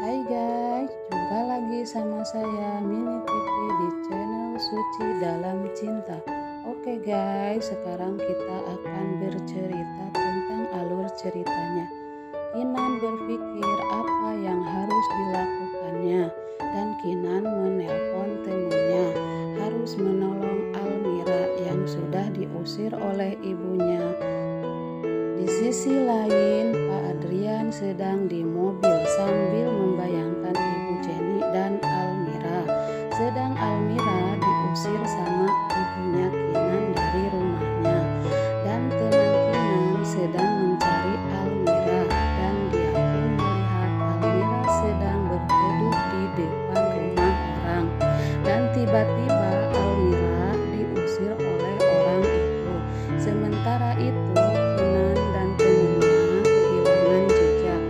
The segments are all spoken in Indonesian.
Hai guys, jumpa lagi sama saya Mini TV di channel Suci Dalam Cinta. Oke guys, sekarang kita akan bercerita tentang alur ceritanya. Kinan berpikir apa yang harus dilakukannya dan Kinan menelpon temannya harus menolong Almira yang sudah diusir oleh ibunya. Di sisi lain, Pak Adrian sedang di mobil sambil membayangkan Ibu Jenny dan Almira. Sedang Almira diusir sama ibunya Kinan dari rumahnya. Dan teman Kinan sedang mencari Almira dan dia pun melihat Almira sedang berteduh di depan rumah orang. Dan tiba-tiba Almira diusir oleh orang itu. Sementara itu Kinan dan temannya kehilangan jejak,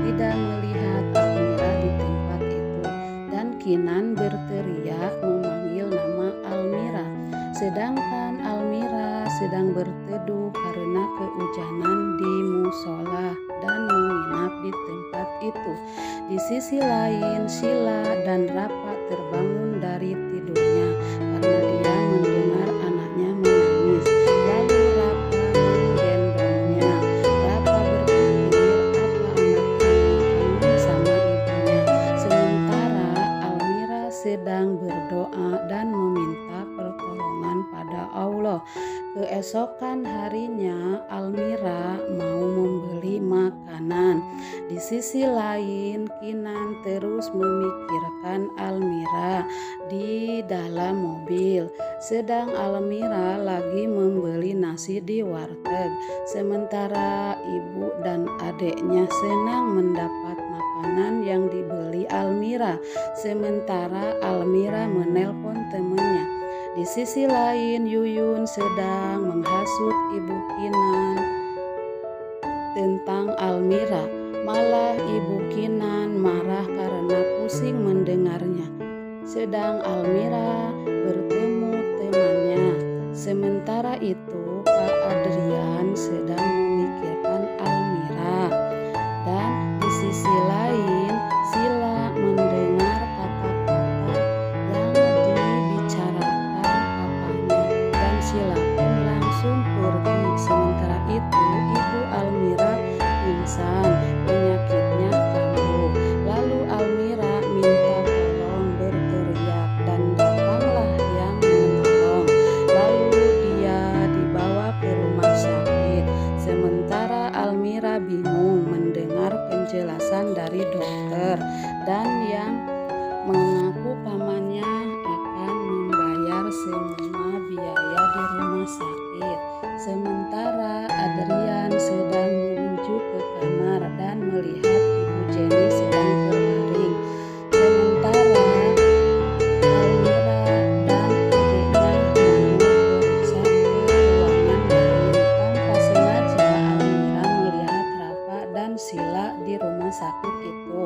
tidak melihat Almira di tempat itu. Dan Kinan berteriak memanggil nama Almira, sedangkan Almira sedang berteduh karena kehujanan di musola dan menginap di tempat itu. Di sisi lain, Sila dan Rapa terbangun dari tidurnya karena dia mendengar anaknya menangis. Lalu Rapa menggendongnya. Rapa berpikir apa anaknya kangen sama ibunya. Sementara Almira sedang berdoa dan meminta pertolongan pada Allah. Keesokan harinya Almira mau membeli makanan. Di sisi lain Kinan terus memikirkan Almira di dalam mobil. Sedang Almira lagi membeli nasi di warteg. Sementara ibu dan adiknya senang mendapat makanan yang dibeli Almira. Sementara Almira menelpon temannya. Di sisi lain Yuyun sedang menghasut ibu Kinan tentang Almira. Malah ibu Kinan marah karena pusing mendengarnya. Sedang Almira bertemu temannya. Sementara itu Pak Adrian sedang memikirkan Almira. Dan di sisi lain Sila mendengar kata-kata yang dibicarakan papanya dan Sila pun langsung pergi. Sementara itu ibu Almira pingsan, penyakitnya kambuh. Lalu Almira minta tolong berteriak dan datanglah yang menolong. Lalu dia dibawa ke rumah sakit. Sementara Almira bingung mendengar penjelasan dari dokter dan yang mengaku pamannya akan membayar semua biaya di rumah sakit. Sementara Adrian sedang menuju ke kamar dan melihat Ibu Jenny sedang berbaring. Sementara Almira dan adiknya mau periksa ke ruangan lain. Tanpa sengaja Almira melihat Rafa dan Sila di rumah sakit itu.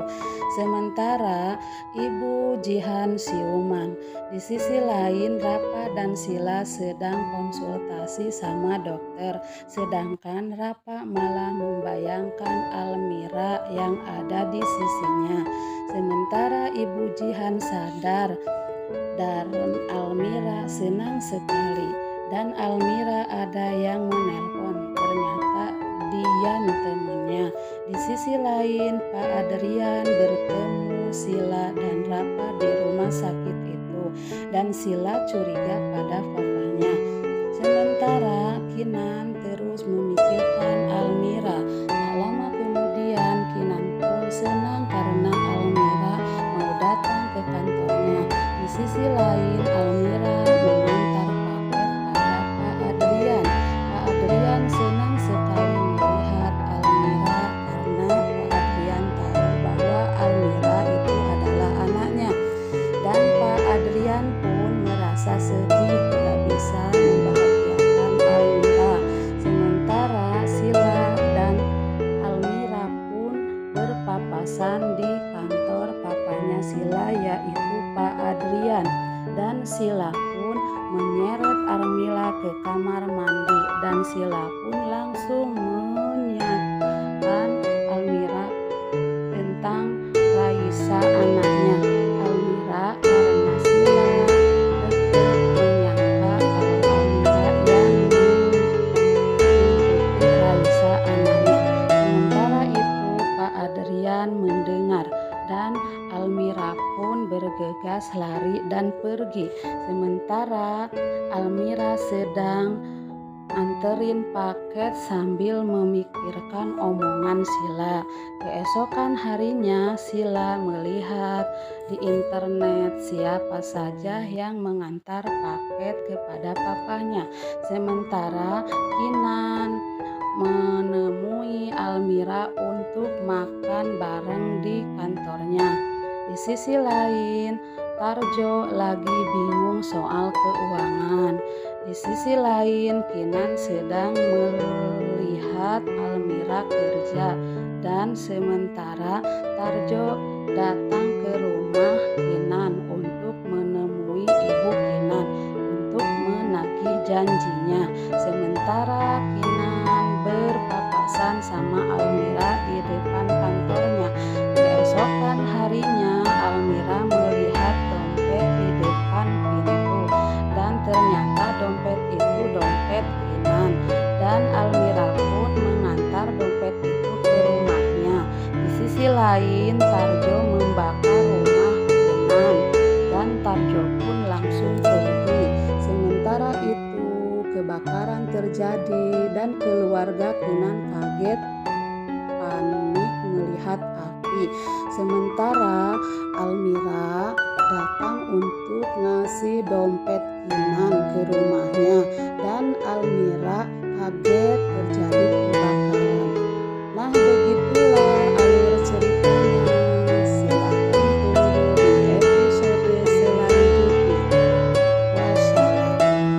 Sementara Ibu Jihan siuman. Di sisi lain Rapa dan Sila sedang konsultasi sama dokter. Sedangkan Rapa malah membayangkan Almira yang ada di sisinya. Sementara Ibu Jihan sadar dan Almira senang sekali. Dan Almira ada yang menelpon. Ternyata Dian temannya. Di sisi lain Pak Adrian bertemu Sila dan Rapa di rumah sakit itu. Dan Sila curiga pada papanya. Sementara Kinan terus memikirkan Almira. Tak lama kemudian Kinan pun senang karena Almira mau datang ke kantornya. Di sisi lain Almira mengantar paket pada Pak Adrian. Pak Adrian senang sekali melihat Almira karena Pak Adrian tahu bahwa Almira itu adalah anaknya. Dan Pak Adrian pun merasa sedih tidak bisa membahagiakan Almira. Sementara Sila dan Almira pun berpapasan di kantor papanya Sila yaitu Pak Adrian. Dan Sila pun menyeret Almira ke kamar mandi dan Sila pun langsung menyanyikan Almira tentang rai Raisa anaknya. Almira karena Sila tetap menyangka kalau Almira yang mengikuti Raisa anaknya. Sementara itu Pak Adrian mendengar dan Almira pun bergegas lari dan pergi. Sementara Almira sedang anterin paket sambil memikirkan omongan Sila. Keesokan harinya Sila melihat di internet siapa saja yang mengantar paket kepada papanya. Sementara Kinan menemui Almira untuk makan bareng di kantornya. Di sisi lain, Tarjo lagi bingung soal keuangan. Di sisi lain, Kinan sedang melihat Almira kerja dan sementara Tarjo datang ke rumah Kinan untuk menemui ibu Kinan untuk menagih janjinya. Sementara Kinan berpapasan sama Almira di depan kantornya. Keesokan harinya Almira melihat dompet di depan pintu dan ternyata dompet itu dompet Kinan dan Almira pun mengantar dompet itu ke rumahnya. Di sisi lain Tarjo membakar rumah Kinan dan Tarjo pun langsung pergi. Sementara itu kebakaran terjadi dan keluarga Kinan kaget panik melihat api. Sementara Almira datang untuk ngasih dompet Kinan ke rumahnya dan Almira kaget terjadi kebakaran. Nah begitu